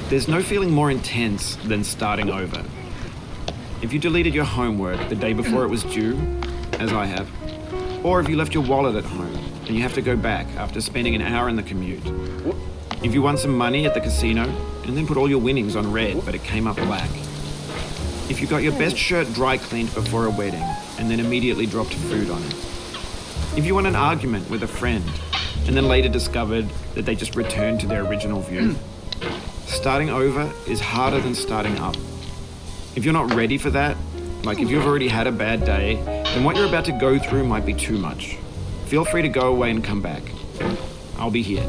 There's no feeling more intense than starting over. If you deleted your homework the day before it was due, as I have, or if you left your wallet at home and you have to go back after spending an hour in the commute. If you won some money at the casino and then put all your winnings on red but it came up black. If you got your best shirt dry cleaned before a wedding and then immediately dropped food on it. If you won an argument with a friend and then later discovered that they just returned to their original view. Starting over is harder than starting up. If you're not ready for that, like if you've already had a bad day, then what you're about to go through might be too much. Feel free to go away and come back. I'll be here.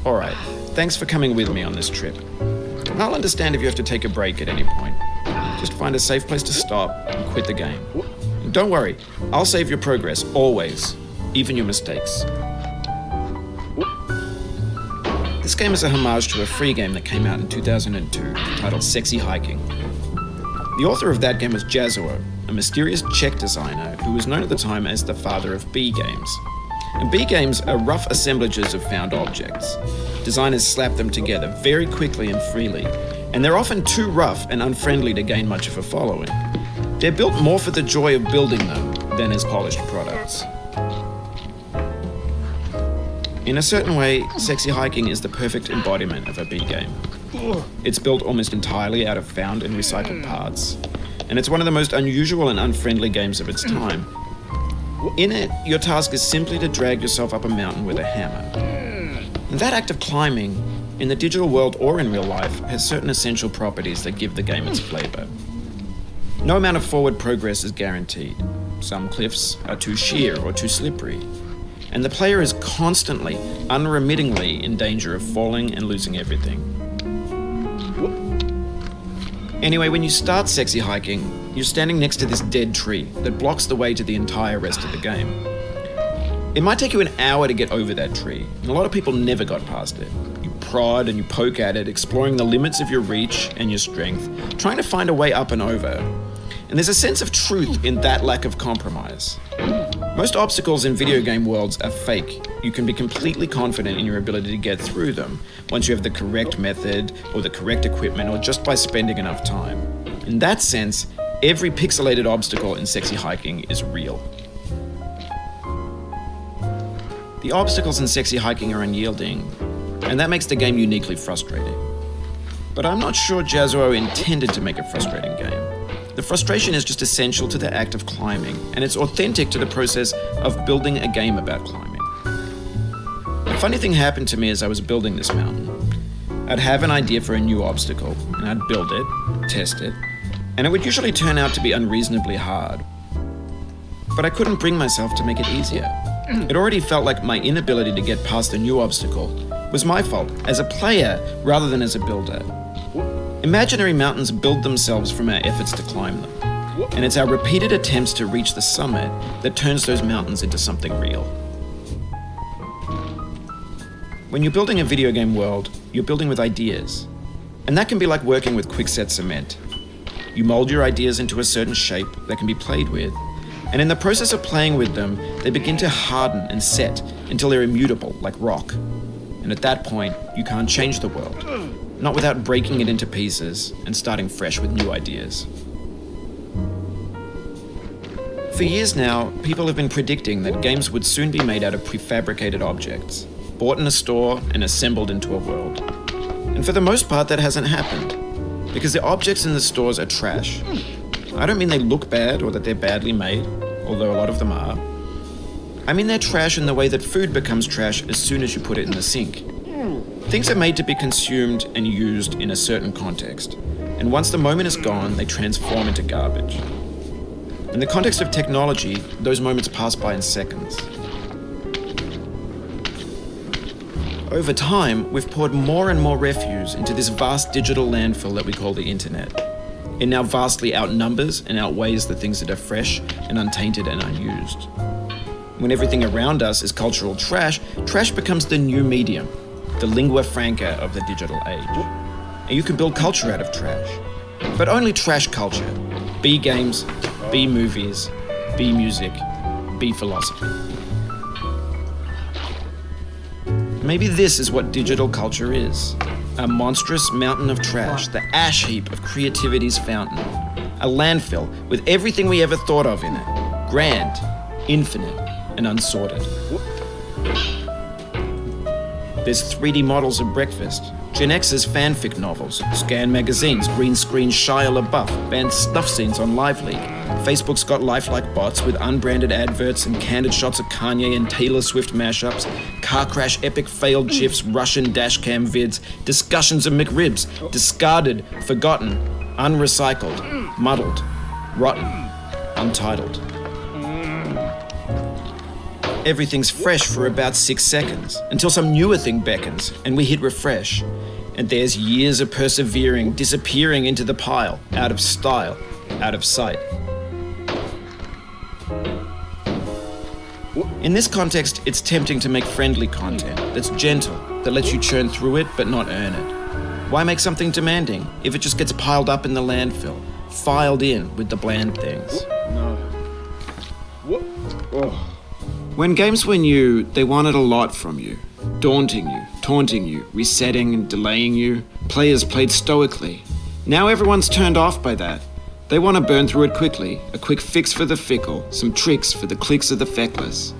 Alright, thanks for coming with me on this trip. And I'll understand if you have to take a break at any point. Just find a safe place to stop and quit the game. And don't worry, I'll save your progress, always, even your mistakes. This game is a homage to a free game that came out in 2002 titled Sexy Hiking. The author of that game was Jazuo, a mysterious Czech designer who was known at the time as the father of B games. And B games are rough assemblages of found objects. Designers slap them together very quickly and freely, and they're often too rough and unfriendly to gain much of a following. They're built more for the joy of building them than as polished products. In a certain way, Sexy Hiking is the perfect embodiment of a B game. It's built almost entirely out of found and recycled parts, and it's one of the most unusual and unfriendly games of its time. In it, your task is simply to drag yourself up a mountain with a hammer. And that act of climbing, in the digital world or in real life, has certain essential properties that give the game its flavor. No amount of forward progress is guaranteed. Some cliffs are too sheer or too slippery. And the player is constantly, unremittingly in danger of falling and losing everything. Anyway, when you start Sexy Hiking, you're standing next to this dead tree that blocks the way to the entire rest of the game. It might take you an hour to get over that tree, and a lot of people never got past it. You prod and you poke at it, exploring the limits of your reach and your strength, trying to find a way up and over. And there's a sense of truth in that lack of compromise. Most obstacles in video game worlds are fake. You can be completely confident in your ability to get through them once you have the correct method or the correct equipment or just by spending enough time. In that sense, every pixelated obstacle in Sexy Hiking is real. The obstacles in Sexy Hiking are unyielding, and that makes the game uniquely frustrating. But I'm not sure Jazuo intended to make a frustrating game. The frustration is just essential to the act of climbing, and it's authentic to the process of building a game about climbing. A funny thing happened to me as I was building this mountain. I'd have an idea for a new obstacle, and I'd build it, test it, and it would usually turn out to be unreasonably hard. But I couldn't bring myself to make it easier. It already felt like my inability to get past a new obstacle was my fault as a player rather than as a builder. Imaginary mountains build themselves from our efforts to climb them, and it's our repeated attempts to reach the summit that turns those mountains into something real. When you're building a video game world, you're building with ideas, and that can be like working with quickset cement. You mold your ideas into a certain shape that can be played with, and in the process of playing with them, they begin to harden and set until they're immutable, like rock. And at that point, you can't change the world. Not without breaking it into pieces and starting fresh with new ideas. For years now, people have been predicting that games would soon be made out of prefabricated objects, bought in a store and assembled into a world. And for the most part, that hasn't happened, because the objects in the stores are trash. I don't mean they look bad or that they're badly made, although a lot of them are. I mean they're trash in the way that food becomes trash as soon as you put it in the sink. Things are made to be consumed and used in a certain context, and once the moment is gone, they transform into garbage. In the context of technology, those moments pass by in seconds. Over time, we've poured more and more refuse into this vast digital landfill that we call the internet. It now vastly outnumbers and outweighs the things that are fresh and untainted and unused. When everything around us is cultural trash, trash becomes the new medium, the lingua franca of the digital age. And you can build culture out of trash. But only trash culture. B games, B movies, B music, B philosophy. Maybe this is what digital culture is. A monstrous mountain of trash, the ash heap of creativity's fountain. A landfill with everything we ever thought of in it. Grand, infinite, and unsorted. There's 3D models of breakfast, Gen X's fanfic novels, scan magazines, green screen Shia LaBeouf, banned stuff scenes on Live Leak. Facebook's got lifelike bots with unbranded adverts and candid shots of Kanye and Taylor Swift mashups, car crash epic failed GIFs, Russian dashcam vids, discussions of McRibs, discarded, forgotten, unrecycled, muddled, rotten, untitled. Everything's fresh for about 6 seconds, until some newer thing beckons, and we hit refresh. And there's years of persevering, disappearing into the pile, out of style, out of sight. In this context, it's tempting to make friendly content that's gentle, that lets you churn through it but not earn it. Why make something demanding if it just gets piled up in the landfill, filed in with the bland things? No. What? Oh. When games were new, they wanted a lot from you. Daunting you, taunting you, resetting and delaying you. Players played stoically. Now everyone's turned off by that. They want to burn through it quickly, a quick fix for the fickle, some tricks for the clicks of the feckless.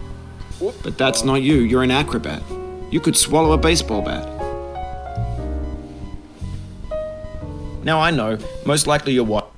But that's not you, you're an acrobat. You could swallow a baseball bat. Now I know, most likely you're what?